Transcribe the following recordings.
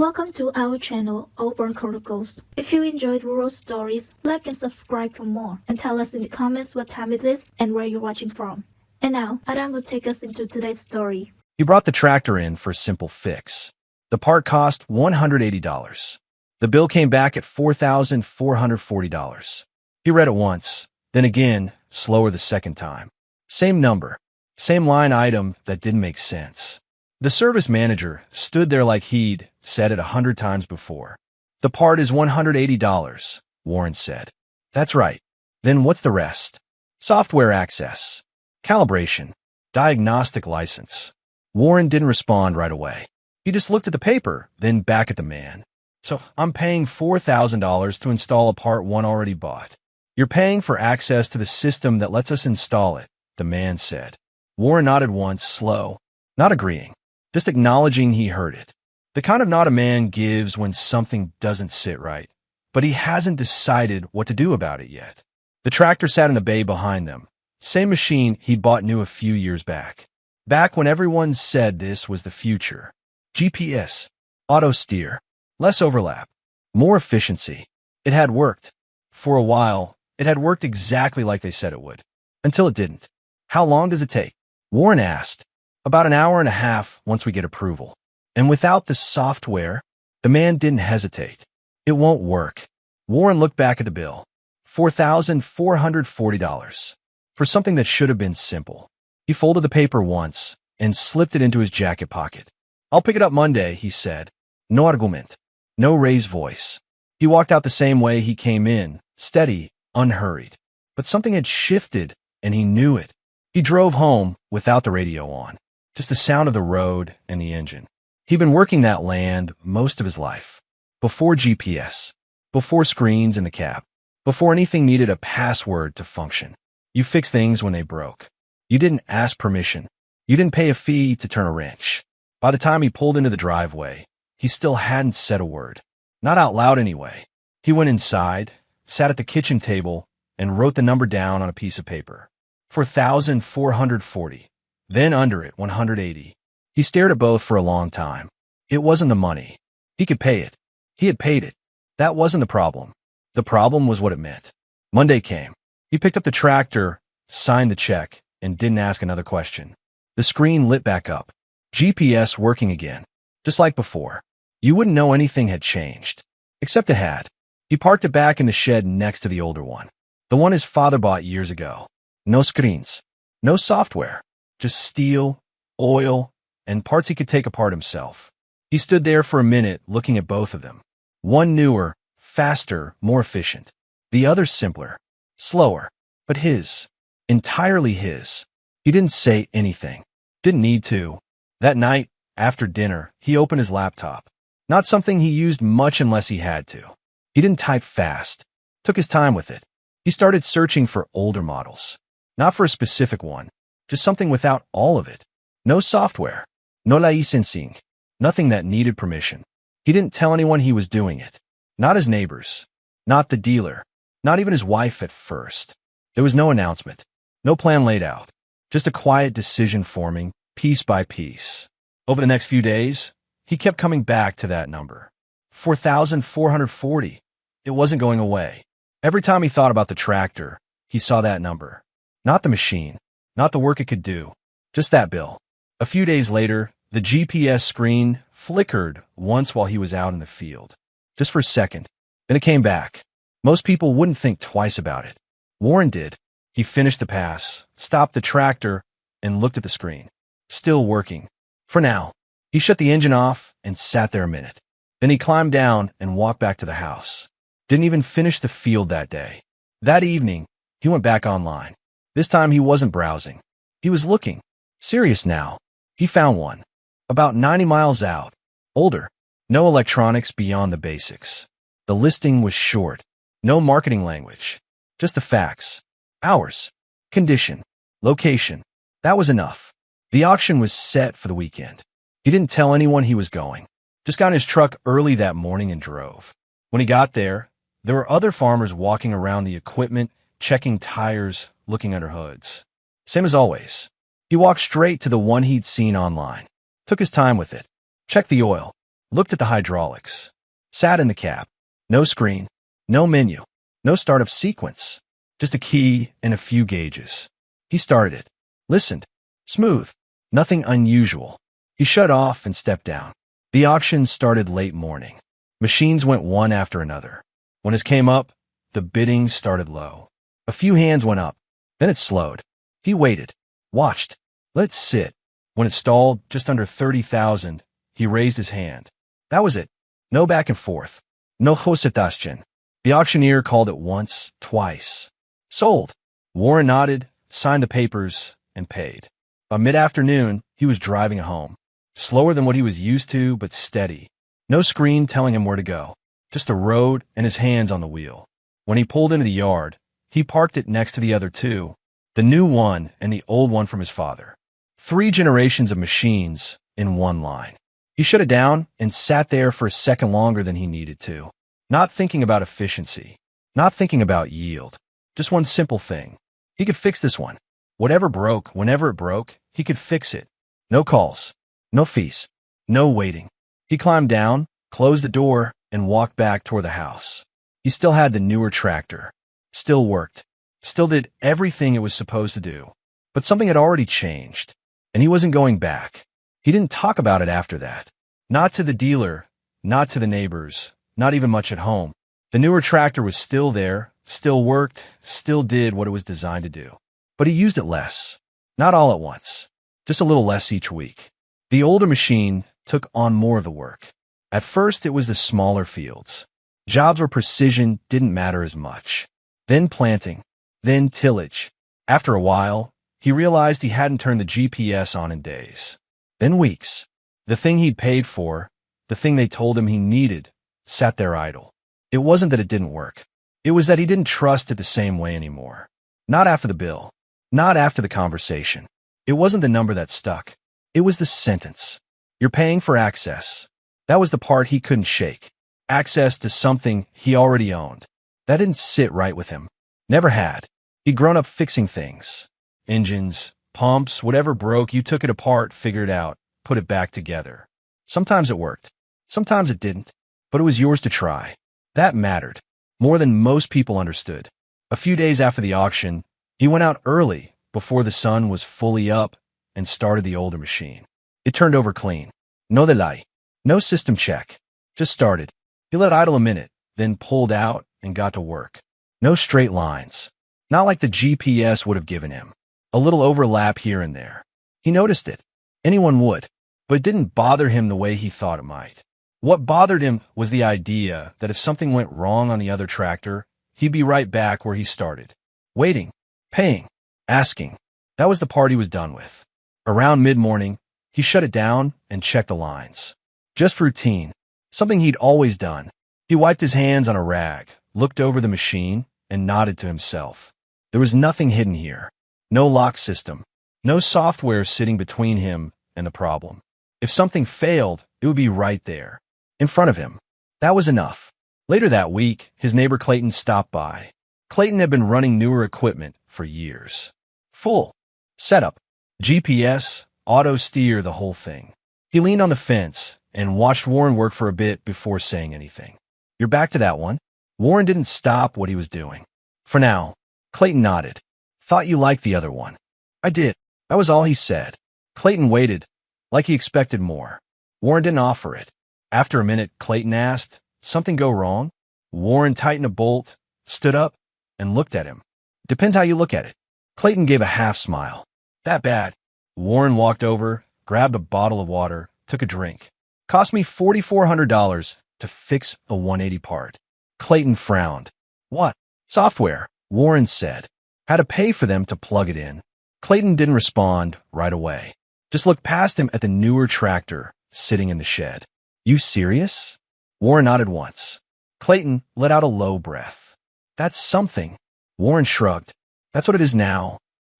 Welcome to our channel, Auburn Chronicles. If you enjoyed rural stories, like and subscribe for more, and tell us in the comments what time it is and where you're watching from. And now, Adam will take us into today's story. He brought the tractor in for a simple fix. The part cost $180. The bill came back at $4,440. He read it once, then again, slower the second time. Same number, same line item that didn't make sense. The service manager stood there like he'd said it 100 times before. The part is $180, Warren said. That's right. Then what's the rest? Software access, calibration, diagnostic license. Warren didn't respond right away. He just looked at the paper, then back at the man. So I'm paying $4,000 to install a part one already bought. You're paying for access to the system that lets us install it, the man said. Warren nodded once, slow, not agreeing, just acknowledging he heard it. The kind of nod a man gives when something doesn't sit right, but he hasn't decided what to do about it yet. The tractor sat in the bay behind them, same machine he'd bought new a few years back. Back when everyone said this was the future. GPS, auto steer, less overlap, more efficiency. It had worked. For a while, it had worked exactly like they said it would. Until it didn't. How long does it take? Warren asked. About an hour and a half once we get approval. And without the software, the man didn't hesitate. It won't work. Warren looked back at the bill. $4,440. For something that should have been simple. He folded the paper once and slipped it into his jacket pocket. I'll pick it up Monday, he said. No argument. No raised voice. He walked out the same way he came in, steady, unhurried. But something had shifted, and he knew it. He drove home without the radio on. Just the sound of the road and the engine. He'd been working that land most of his life. Before GPS. Before screens in the cab. Before anything needed a password to function. You fix things when they broke. You didn't ask permission. You didn't pay a fee to turn a wrench. By the time he pulled into the driveway, he still hadn't said a word. Not out loud anyway. He went inside, sat at the kitchen table, and wrote the number down on a piece of paper. $4,440. Then under it, $180. He stared at both for a long time. It wasn't the money. He could pay it. He had paid it. That wasn't the problem. The problem was what it meant. Monday came. He picked up the tractor, signed the check, and didn't ask another question. The screen lit back up. GPS working again. Just like before. You wouldn't know anything had changed. Except it had. He parked it back in the shed next to the older one. The one his father bought years ago. No screens. No software. Just steel, oil, and parts he could take apart himself. He stood there for a minute looking at both of them. One newer, faster, more efficient. The other simpler, slower, but his. Entirely his. He didn't say anything. Didn't need to. That night, after dinner, he opened his laptop. Not something he used much unless he had to. He didn't type fast. Took his time with it. He started searching for older models. Not for a specific one. Just something without all of it. No software. No licensing. Nothing that needed permission. He didn't tell anyone he was doing it. Not his neighbors. Not the dealer. Not even his wife at first. There was no announcement. No plan laid out. Just a quiet decision forming, piece by piece. Over the next few days, he kept coming back to that number. 4,440. It wasn't going away. Every time he thought about the tractor, he saw that number. Not the machine. Not the work it could do. Just that bill. A few days later, the GPS screen flickered once while he was out in the field. Just for a second. Then it came back. Most people wouldn't think twice about it. Warren did. He finished the pass, stopped the tractor, and looked at the screen. Still working. For now. He shut the engine off and sat there a minute. Then he climbed down and walked back to the house. Didn't even finish the field that day. That evening, he went back online. This time he wasn't browsing. He was looking. Serious now. He found one. About 90 miles out. Older. No electronics beyond the basics. The listing was short. No marketing language. Just the facts. Hours. Condition. Location. That was enough. The auction was set for the weekend. He didn't tell anyone he was going. Just got in his truck early that morning and drove. When he got there were other farmers walking around the equipment, checking tires, looking under hoods. Same as always. He walked straight to the one he'd seen online. Took his time with it. Checked the oil. looked at the hydraulics, sat in the cab. No screen, no menu, no startup sequence, just a key and a few gauges. He started it, listened. Smooth, nothing unusual. He shut off and stepped down. The auction started late morning. Machines went one after another. When his came up, the bidding started low. A few hands went up, then it slowed. He waited, watched, let it sit. When it stalled just under 30,000, he raised his hand. That was it. No back and forth. No coincidental. The auctioneer called it once, twice. Sold. Warren nodded, signed the papers, and paid. By mid-afternoon, he was driving home. Slower than what he was used to, but steady. No screen telling him where to go. Just the road and his hands on the wheel. When he pulled into the yard, he parked it next to the other two, the new one and the old one from his father. 3 generations of machines in one line. He shut it down and sat there for a second longer than he needed to. Not thinking about efficiency. Not thinking about yield. Just one simple thing. He could fix this one. Whatever broke, whenever it broke, he could fix it. No calls. No fees. No waiting. He climbed down, closed the door, and walked back toward the house. He still had the newer tractor. Still worked. Still did everything it was supposed to do. But something had already changed. And he wasn't going back. He didn't talk about it after that. Not to the dealer, not to the neighbors, not even much at home. The newer tractor was still there, still worked, still did what it was designed to do. But he used it less. Not all at once. Just a little less each week. The older machine took on more of the work. At first, it was the smaller fields. Jobs where precision didn't matter as much. Then planting. Then tillage. After a while, he realized he hadn't turned the GPS on in days. Then weeks. The thing he'd paid for, the thing they told him he needed, sat there idle. It wasn't that it didn't work. It was that he didn't trust it the same way anymore. Not after the bill. Not after the conversation. It wasn't the number that stuck. It was the sentence. You're paying for access. That was the part he couldn't shake. Access to something he already owned. That didn't sit right with him. Never had. He'd grown up fixing things. Engines, pumps, whatever broke, you took it apart, figured it out, put it back together. Sometimes it worked. Sometimes it didn't. But it was yours to try. That mattered. More than most people understood. A few days after the auction, he went out early, before the sun was fully up, and started the older machine. It turned over clean. No delay. No system check. Just started. He let idle a minute, then pulled out and got to work. No straight lines. Not like the GPS would have given him. A little overlap here and there. He noticed it. Anyone would. But it didn't bother him the way he thought it might. What bothered him was the idea that if something went wrong on the other tractor, he'd be right back where he started. Waiting. Paying. Asking. That was the part he was done with. Around mid-morning, he shut it down and checked the lines. Just routine. Something he'd always done. He wiped his hands on a rag, looked over the machine, and nodded to himself. There was nothing hidden here. No lock system. No software sitting between him and the problem. If something failed, it would be right there, in front of him. That was enough. Later that week, his neighbor Clayton stopped by. Clayton had been running newer equipment for years. Full. Setup. GPS, auto steer, the whole thing. He leaned on the fence and watched Warren work for a bit before saying anything. You're back to that one? Warren didn't stop what he was doing. For now. Clayton nodded. Thought you liked the other one. I did. That was all he said. Clayton waited, like he expected more. Warren didn't offer it. After a minute, Clayton asked, something go wrong? Warren tightened a bolt, stood up, and looked at him. Depends how you look at it. Clayton gave a half smile. That bad. Warren walked over, grabbed a bottle of water, took a drink. Cost me $4,400 to fix a 180 part. Clayton frowned. What? Software, Warren said. Had to pay for them to plug it in. Clayton didn't respond right away. Just looked past him at the newer tractor sitting in the shed. You serious? Warren nodded once. Clayton let out a low breath. That's something. Warren shrugged. That's what it is now.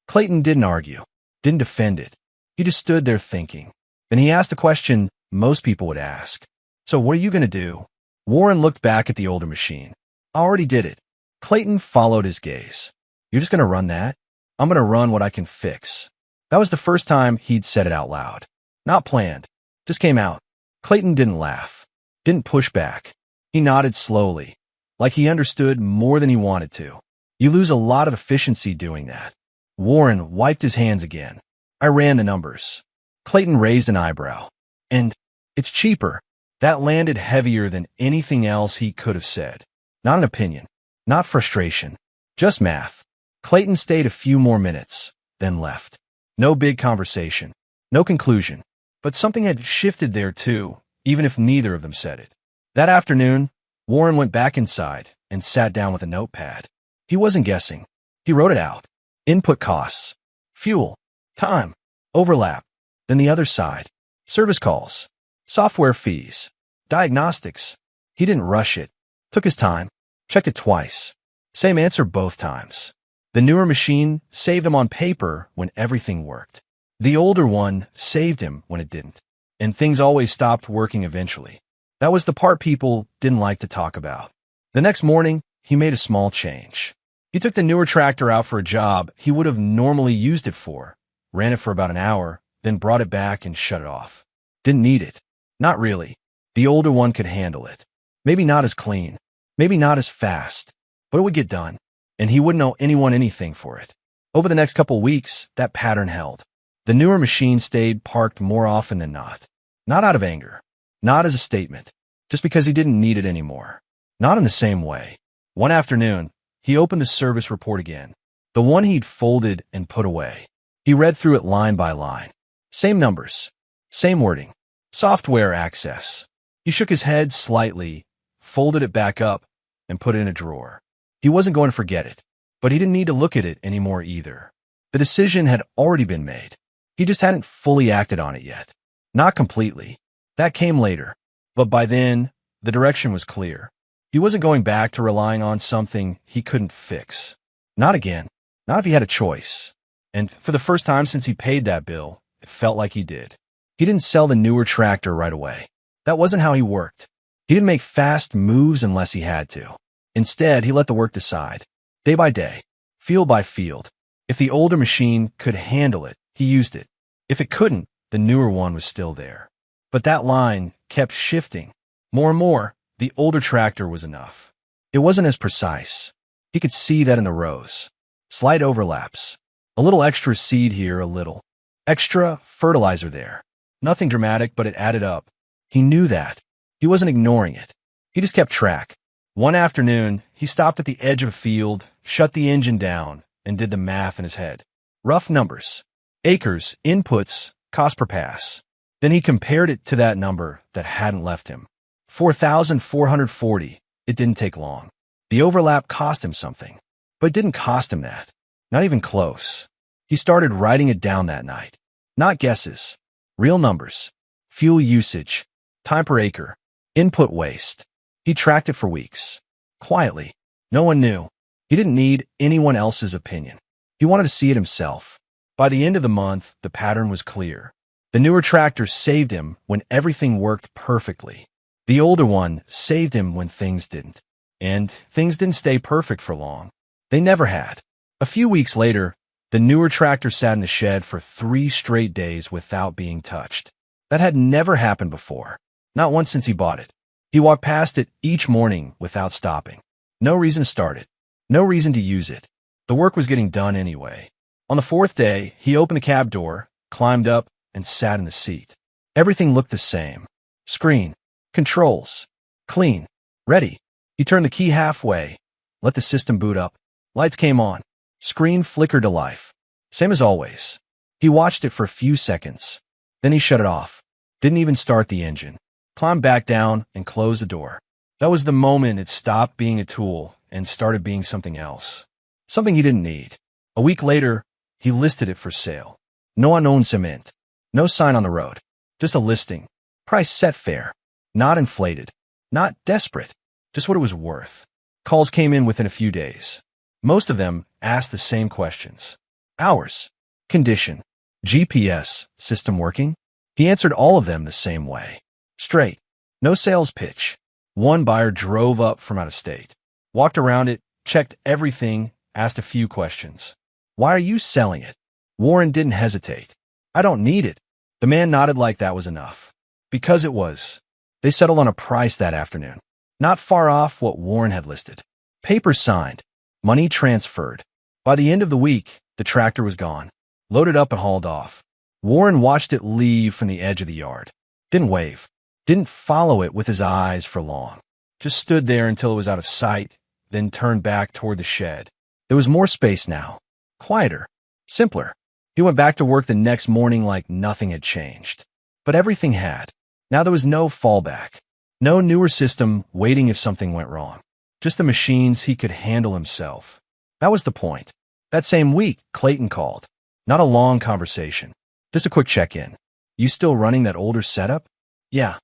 Clayton didn't argue, didn't defend it. He just stood there thinking. Then he asked the question most people would ask. So what are you going to do? Warren looked back at the older machine. I already did it. Clayton followed his gaze. You're just going to run that? I'm going to run what I can fix. That was the first time he'd said it out loud. Not planned. Just came out. Clayton didn't laugh. Didn't push back. He nodded slowly, like he understood more than he wanted to. You lose a lot of efficiency doing that. Warren wiped his hands again. I ran the numbers. Clayton raised an eyebrow. And it's cheaper. That landed heavier than anything else he could have said. Not an opinion. Not frustration. Just math. Clayton stayed a few more minutes, then left. No big conversation. No conclusion. But something had shifted there too, even if neither of them said it. That afternoon, Warren went back inside and sat down with a notepad. He wasn't guessing. He wrote it out. Input costs. Fuel. Time. Overlap. Then the other side. Service calls. Software fees. Diagnostics. He didn't rush it. Took his time. Checked it twice. Same answer both times. The newer machine saved him on paper when everything worked. The older one saved him when it didn't. And things always stopped working eventually. That was the part people didn't like to talk about. The next morning, he made a small change. He took the newer tractor out for a job he would have normally used it for, ran it for about an hour, then brought it back and shut it off. Didn't need it. Not really. The older one could handle it. Maybe not as clean. Maybe not as fast. But it would get done. And he wouldn't owe anyone anything for it. Over the next couple weeks, that pattern held. The newer machine stayed parked more often than not. Not out of anger. Not as a statement. Just because he didn't need it anymore. Not in the same way. One afternoon, he opened the service report again. The one he'd folded and put away. He read through it line by line. Same numbers. Same wording. Software access. He shook his head slightly, folded it back up, and put it in a drawer. He wasn't going to forget it, but he didn't need to look at it anymore either. The decision had already been made. He just hadn't fully acted on it yet. Not completely. That came later. But by then, the direction was clear. He wasn't going back to relying on something he couldn't fix. Not again. Not if he had a choice. And for the first time since he paid that bill, it felt like he did. He didn't sell the newer tractor right away. That wasn't how he worked. He didn't make fast moves unless he had to. Instead, he let the work decide. Day by day. Field by field. If the older machine could handle it, he used it. If it couldn't, the newer one was still there. But that line kept shifting. More and more, the older tractor was enough. It wasn't as precise. He could see that in the rows. Slight overlaps. A little extra seed here, a little. Extra fertilizer there. Nothing dramatic, but it added up. He knew that. He wasn't ignoring it. He just kept track. One afternoon, he stopped at the edge of a field, shut the engine down, and did the math in his head. Rough numbers. Acres, inputs, cost per pass. Then he compared it to that number that hadn't left him. 4,440. It didn't take long. The overlap cost him something. But it didn't cost him that. Not even close. He started writing it down that night. Not guesses. Real numbers. Fuel usage. Time per acre. Input waste. He tracked it for weeks. Quietly. No one knew. He didn't need anyone else's opinion. He wanted to see it himself. By the end of the month, the pattern was clear. The newer tractor saved him when everything worked perfectly. The older one saved him when things didn't. And things didn't stay perfect for long. They never had. A few weeks later, the newer tractor sat in the shed for 3 straight days without being touched. That had never happened before. Not once since he bought it. He walked past it each morning without stopping. No reason to start it. No reason to use it. The work was getting done anyway. On the 4th day, he opened the cab door, climbed up, and sat in the seat. Everything looked the same. Screen. Controls. Clean. Ready. He turned the key halfway, let the system boot up. Lights came on. Screen flickered to life. Same as always. He watched it for a few seconds. Then he shut it off. Didn't even start the engine. Climbed back down and closed the door. That was the moment it stopped being a tool and started being something else. Something he didn't need. A week later, he listed it for sale. No unknown cement. No sign on the road. Just a listing. Price set fair. Not inflated. Not desperate. Just what it was worth. Calls came in within a few days. Most of them asked the same questions. Hours. Condition. GPS. System working? He answered all of them the same way. Straight. No sales pitch. One buyer drove up from out of state. Walked around it, checked everything, asked a few questions. Why are you selling it? Warren didn't hesitate. I don't need it. The man nodded like that was enough. Because it was. They settled on a price that afternoon, not far off what Warren had listed. Papers signed, money transferred. By the end of the week, the tractor was gone, loaded up and hauled off. Warren watched it leave from the edge of the yard. Didn't wave. Didn't follow it with his eyes for long. Just stood there until it was out of sight, then turned back toward the shed. There was more space now. Quieter. Simpler. He went back to work the next morning like nothing had changed. But everything had. Now there was no fallback. No newer system waiting if something went wrong. Just the machines he could handle himself. That was the point. That same week, Clayton called. Not a long conversation. Just a quick check-in. You still running that older setup? Yeah.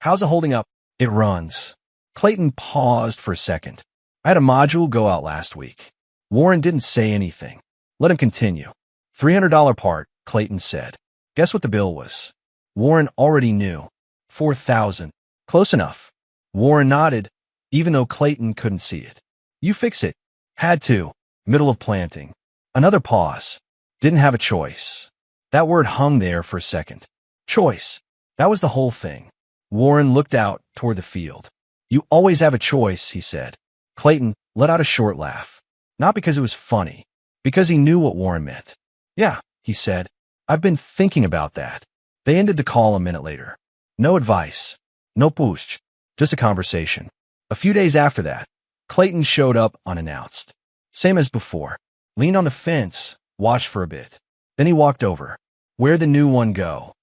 How's it holding up? It runs. Clayton paused for a second. I had a module go out last week. Warren didn't say anything. Let him continue. $300 part, Clayton said. Guess what the bill was? Warren already knew. $4,000. Close enough. Warren nodded, even though Clayton couldn't see it. You fix it. Had to. Middle of planting. Another pause. Didn't have a choice. That word hung there for a second. Choice. That was the whole thing. Warren looked out toward the field. You always have a choice, he said. Clayton let out a short laugh. Not because it was funny, because he knew what Warren meant. Yeah, he said. I've been thinking about that. They ended the call a minute later. No advice. No push. Just a conversation. A few days after that, Clayton showed up unannounced. Same as before. Leaned on the fence, watched for a bit. Then he walked over. Where'd the new one go?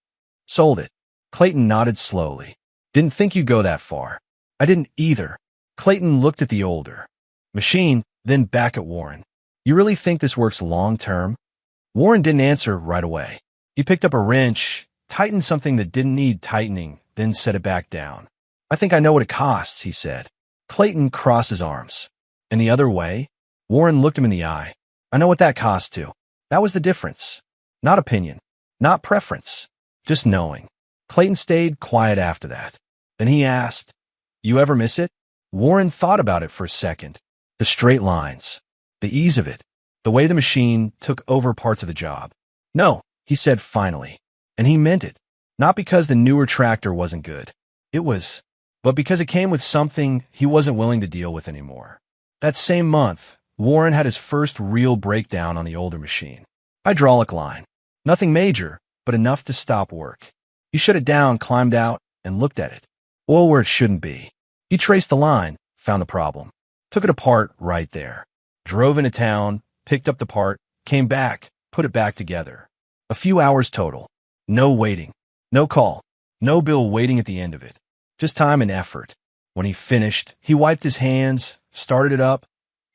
Sold it. Clayton nodded slowly. Didn't think you'd go that far. I didn't either. Clayton looked at the older machine, then back at Warren. You really think this works long-term? Warren didn't answer right away. He picked up a wrench, tightened something that didn't need tightening, then set it back down. I think I know what it costs, he said. Clayton crossed his arms. And the other way? Warren looked him in the eye. I know what that costs too. That was the difference. Not opinion. Not preference. Just knowing. Clayton stayed quiet after that. Then he asked, You ever miss it? Warren thought about it for a second. The straight lines. The ease of it. The way the machine took over parts of the job. No, he said finally. And he meant it. Not because the newer tractor wasn't good. It was. But because it came with something he wasn't willing to deal with anymore. That same month, Warren had his first real breakdown on the older machine. Hydraulic line. Nothing major, but enough to stop work. He shut it down, climbed out, and looked at it. Oil where it shouldn't be. He traced the line, found the problem. Took it apart right there. Drove into town, picked up the part, came back, put it back together. A few hours total. No waiting. No call. No bill waiting at the end of it. Just time and effort. When he finished, he wiped his hands, started it up,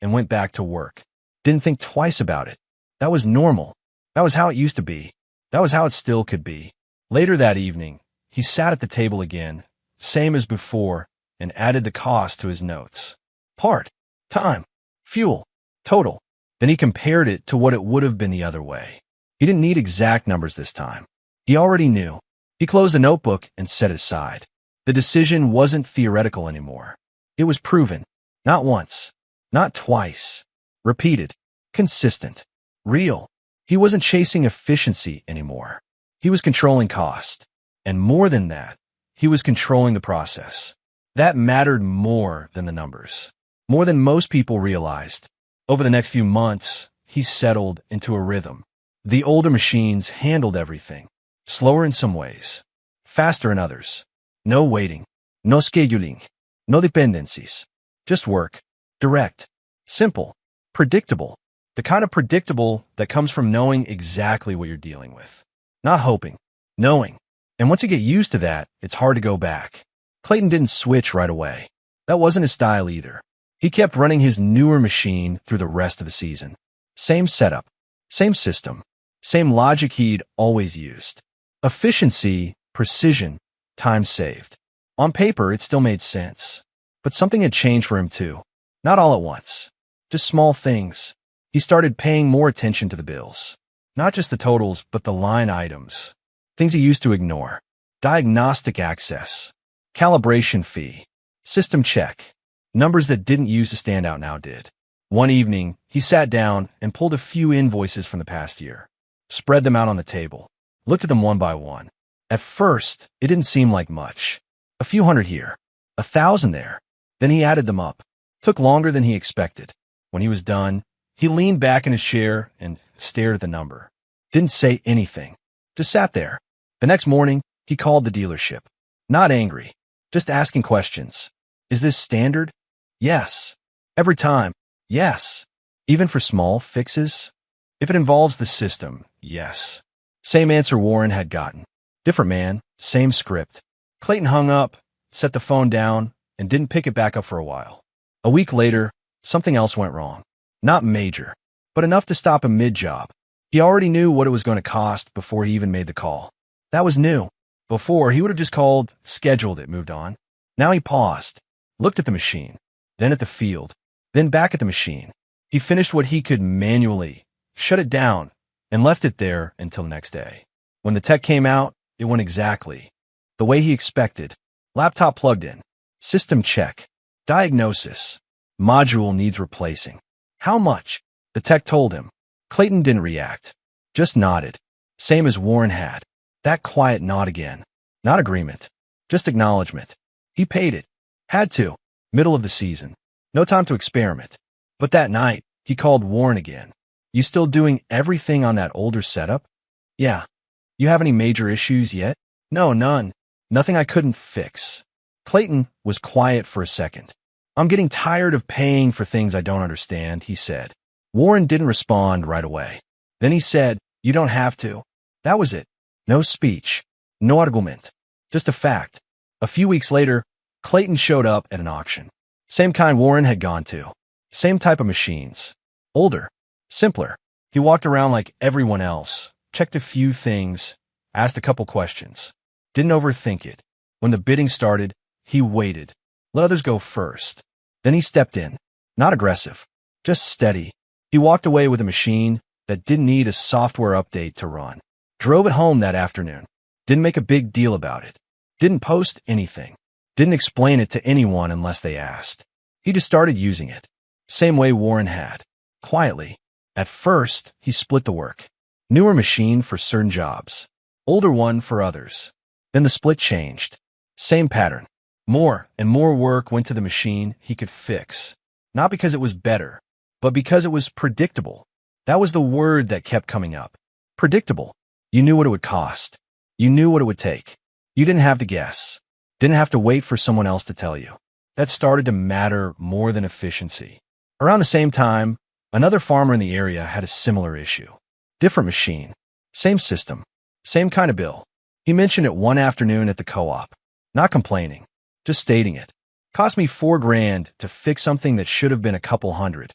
and went back to work. Didn't think twice about it. That was normal. That was how it used to be. That was how it still could be. Later that evening, he sat at the table again, same as before, and added the cost to his notes. Part, time, fuel, total. Then he compared it to what it would have been the other way. He didn't need exact numbers this time. He already knew. He closed the notebook and set it aside. The decision wasn't theoretical anymore. It was proven. Not once. Not twice. Repeated. Consistent. Real. He wasn't chasing efficiency anymore. He was controlling cost. And more than that, he was controlling the process. That mattered more than the numbers. More than most people realized. Over the next few months, he settled into a rhythm. The older machines handled everything. Slower in some ways. Faster in others. No waiting. No scheduling. No dependencies. Just work. Direct. Simple. Predictable. The kind of predictable that comes from knowing exactly what you're dealing with. Not hoping. Knowing. And once you get used to that, it's hard to go back. Clayton didn't switch right away. That wasn't his style either. He kept running his newer machine through the rest of the season. Same setup. Same system. Same logic he'd always used. Efficiency, precision, time saved. On paper, it still made sense. But something had changed for him too. Not all at once. Just small things. He started paying more attention to the bills. Not just the totals, but the line items. Things he used to ignore. Diagnostic access. Calibration fee. System check. Numbers that didn't used to stand out now did. One evening, he sat down and pulled a few invoices from the past year. Spread them out on the table. Looked at them one by one. At first, it didn't seem like much. A few hundred here, 1,000 there. Then he added them up. Took longer than he expected. When he was done, he leaned back in his chair and stared at the number. Didn't say anything. Just sat there. The next morning, he called the dealership. Not angry. Just asking questions. Is this standard? Yes. Every time? Yes. Even for small fixes? If it involves the system, yes. Same answer Warren had gotten. Different man, same script. Clayton hung up, set the phone down, and didn't pick it back up for a while. A week later, something else went wrong. Not major, but enough to stop him mid-job. He already knew what it was going to cost before he even made the call. That was new. Before, he would have just called, scheduled it, moved on. Now he paused, looked at the machine, then at the field, then back at the machine. He finished what he could manually, shut it down, and left it there until the next day. When the tech came out, it went exactly the way he expected. Laptop plugged in. System check. Diagnosis. Module needs replacing. How much? The tech told him. Clayton didn't react. Just nodded. Same as Warren had. That quiet nod again. Not agreement. Just acknowledgement. He paid it. Had to. Middle of the season. No time to experiment. But that night, he called Warren again. You still doing everything on that older setup? Yeah. You have any major issues yet? No, none. Nothing I couldn't fix. Clayton was quiet for a second. I'm getting tired of paying for things I don't understand, he said. Warren didn't respond right away. Then he said, you don't have to. That was it. No speech. No argument. Just a fact. A few weeks later, Clayton showed up at an auction. Same kind Warren had gone to. Same type of machines. Older. Simpler. He walked around like everyone else, checked a few things, asked a couple questions. Didn't overthink it. When the bidding started, he waited. Let others go first. Then he stepped in. Not aggressive. Just steady. He walked away with a machine that didn't need a software update to run. Drove it home that afternoon. Didn't make a big deal about it. Didn't post anything. Didn't explain it to anyone unless they asked. He just started using it. Same way Warren had. Quietly. At first, he split the work. Newer machine for certain jobs. Older one for others. Then the split changed. Same pattern. More and more work went to the machine he could fix. Not because it was better, but because it was predictable. That was the word that kept coming up. Predictable. You knew what it would cost. You knew what it would take. You didn't have to guess. Didn't have to wait for someone else to tell you. That started to matter more than efficiency. Around the same time, another farmer in the area had a similar issue. Different machine. Same system. Same kind of bill. He mentioned it one afternoon at the co-op. Not complaining. Just stating it. Cost me $4,000 to fix something that should have been a couple hundred.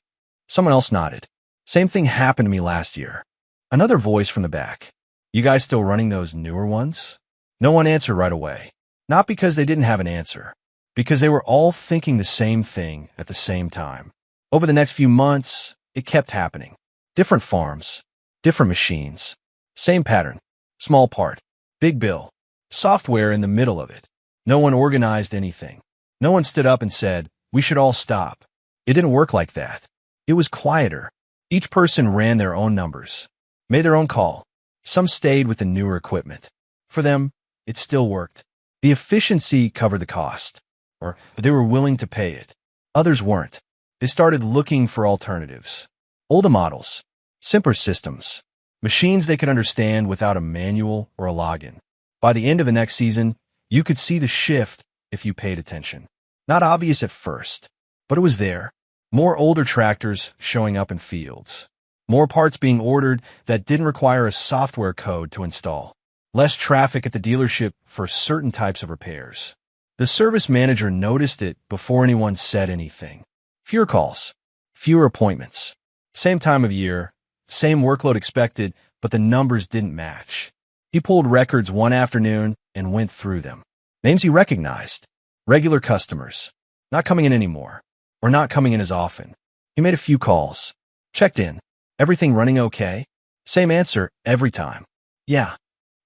Someone else nodded. Same thing happened to me last year. Another voice from the back. You guys still running those newer ones? No one answered right away. Not because they didn't have an answer. Because they were all thinking the same thing at the same time. Over the next few months, it kept happening. Different farms. Different machines. Same pattern. Small part. Big bill. Software in the middle of it. No one organized anything. No one stood up and said, we should all stop. It didn't work like that. It was quieter. Each person ran their own numbers. Made their own call. Some stayed with the newer equipment. For them, it still worked. The efficiency covered the cost. Or they were willing to pay it. Others weren't. They started looking for alternatives. Older models. Simpler systems. Machines they could understand without a manual or a login. By the end of the next season, you could see the shift if you paid attention. Not obvious at first, but it was there. More older tractors showing up in fields. More parts being ordered that didn't require a software code to install. Less traffic at the dealership for certain types of repairs. The service manager noticed it before anyone said anything. Fewer calls. Fewer appointments. Same time of year. Same workload expected, but the numbers didn't match. He pulled records one afternoon and went through them. Names he recognized. Regular customers. Not coming in anymore. Or not coming in as often. He made a few calls. Checked in. Everything running okay? Same answer every time. Yeah.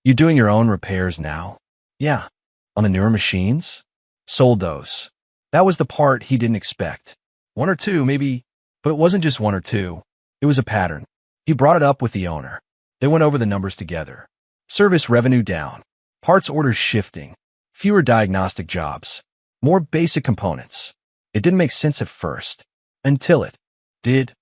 You doing your own repairs now? Yeah. On the newer machines? Sold those. That was the part he didn't expect. One or two, maybe, but it wasn't just one or two. It was a pattern. He brought it up with the owner. They went over the numbers together. Service revenue down. Parts orders shifting. Fewer diagnostic jobs. More basic components. It didn't make sense at first. Until it did.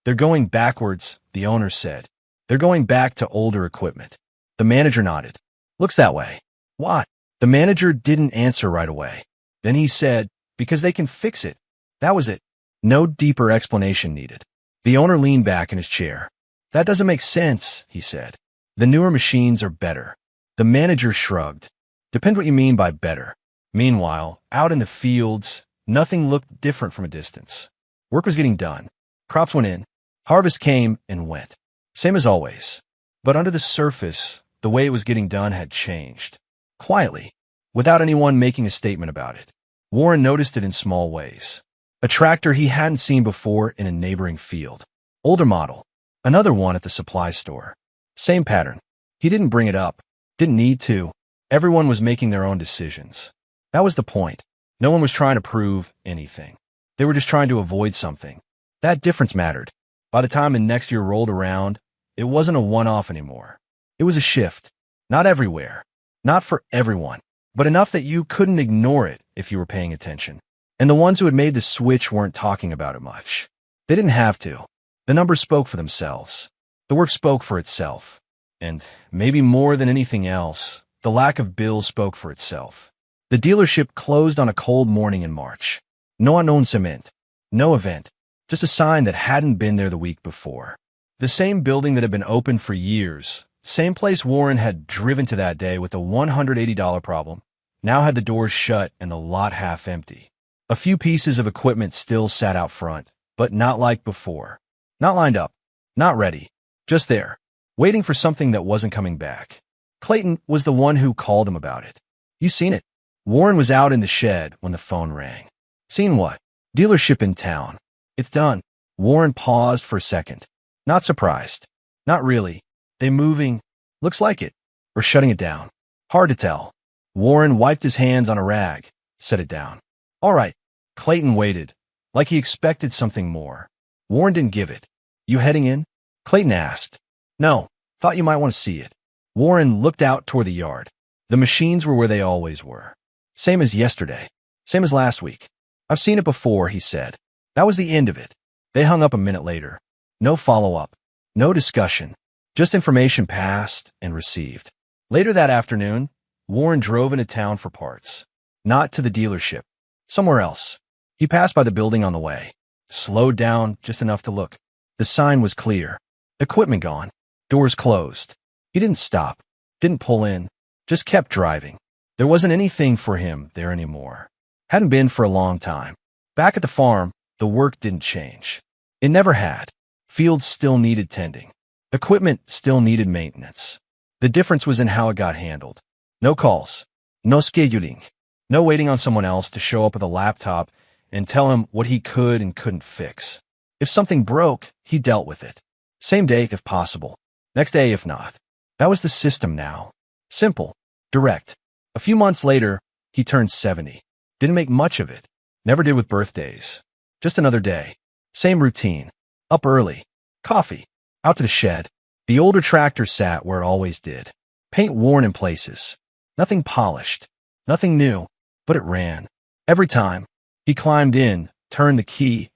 They're going backwards, the owner said. They're going back to older equipment. The manager nodded. Looks that way. Why? The manager didn't answer right away. Then he said, because they can fix it. That was it. No deeper explanation needed. The owner leaned back in his chair. That doesn't make sense, he said. The newer machines are better. The manager shrugged. Depend what you mean by better. Meanwhile, out in the fields, nothing looked different from a distance. Work was getting done. Crops went in. Harvest came and went. Same as always. But under the surface, the way it was getting done had changed. Quietly, without anyone making a statement about it. Warren noticed it in small ways. A tractor he hadn't seen before in a neighboring field. Older model. Another one at the supply store. Same pattern. He didn't bring it up. Didn't need to. Everyone was making their own decisions. That was the point. No one was trying to prove anything. They were just trying to avoid something. That difference mattered. By the time the next year rolled around, it wasn't a one-off anymore. It was a shift. Not everywhere. Not for everyone. But enough that you couldn't ignore it if you were paying attention. And the ones who had made the switch weren't talking about it much. They didn't have to. The numbers spoke for themselves. The work spoke for itself. And maybe more than anything else, the lack of bills spoke for itself. The dealership closed on a cold morning in March. No announcement. No event. Just a sign that hadn't been there the week before. The same building that had been open for years, same place Warren had driven to that day with a $180 problem, now had the doors shut and the lot half empty. A few pieces of equipment still sat out front, but not like before. Not lined up. Not ready. Just there. Waiting for something that wasn't coming back. Clayton was the one who called him about it. You seen it? Warren was out in the shed when the phone rang. Seen what? Dealership in town. It's done. Warren paused for a second. Not surprised. Not really. They moving? Looks like it. Or shutting it down. Hard to tell. Warren wiped his hands on a rag. Set it down. All right. Clayton waited. Like he expected something more. Warren didn't give it. You heading in? Clayton asked. No. Thought you might want to see it. Warren looked out toward the yard. The machines were where they always were. Same as yesterday. Same as last week. I've seen it before, he said. That was the end of it. They hung up a minute later. No follow-up. No discussion. Just information passed and received. Later that afternoon, Warren drove into town for parts. Not to the dealership. Somewhere else. He passed by the building on the way. Slowed down just enough to look. The sign was clear. Equipment gone. Doors closed. He didn't stop. Didn't pull in. Just kept driving. There wasn't anything for him there anymore. Hadn't been for a long time. Back at the farm, the work didn't change. It never had. Fields still needed tending. Equipment still needed maintenance. The difference was in how it got handled. No calls. No scheduling. No waiting on someone else to show up with a laptop and tell him what he could and couldn't fix. If something broke, he dealt with it. Same day if possible. Next day if not. That was the system now. Simple. Direct. A few months later, he turned 70. Didn't make much of it. Never did with birthdays. Just another day. Same routine. Up early. Coffee. Out to the shed. The older tractor sat where it always did. Paint worn in places. Nothing polished. Nothing new. But it ran. Every time. He climbed in, turned the key,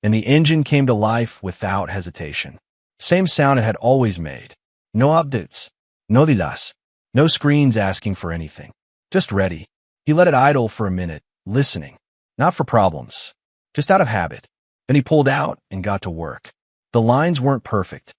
and the engine came to life without hesitation. Same sound it had always made. No updates. No dilas. No screens asking for anything. Just ready. He let it idle for a minute, listening. Not for problems. Just out of habit. Then he pulled out and got to work. The lines weren't perfect.